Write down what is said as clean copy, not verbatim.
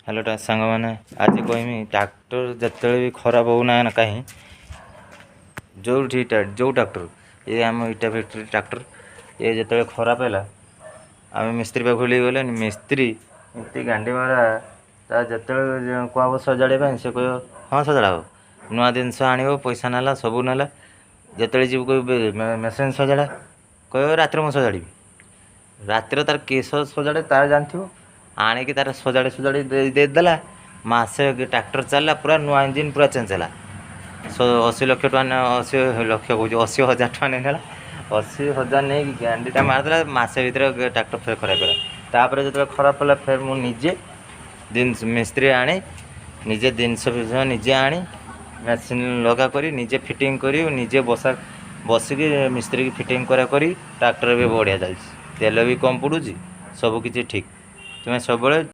hello सांग मैंने आज कहमी ट्रैक्टर जिते भी खराब होना कहीं जो जो ट्रैक्टर ये आम इटा फैक्ट्री ट्रैक्टर ये जिते खराब है आम मिस्त्री पाख गले मिस्त्री इतनी गांडी मारा जिते कह सजाड़ा से कह हाँ सजाड़ा हो नुआ जिनस आण पैसा नाला सबू नाला जिते जीव कह मेसीन सजाड़ा कह रात में सजाड़ी रातिर तार केस सजाड़े तार जानथ आणिकी तार सजाड़ी सजाड़ी देदेला मसे ट्रैक्टर चलला पूरा नुआ इंजिन पूरा चेंज है 80 लाख टका 80 लाख कह 80,000 टका नहीं 80,000 नहीं गांडीटा मारदेला मसे भर ट्रैक्टर फेर खराब है तापर जो खराब है फिर मुझे जिन मिस्त्री आनी निजे जिनस निजे आनी मेसीन लगा करी निजे फिटिंग करी निजे बसिकी मिस्त्री की फिटिंग करा करी ट्रैक्टर भी बढ़िया चलती तेल भी कम पड़ूँ सबकिछि ठीक तुम्हें सब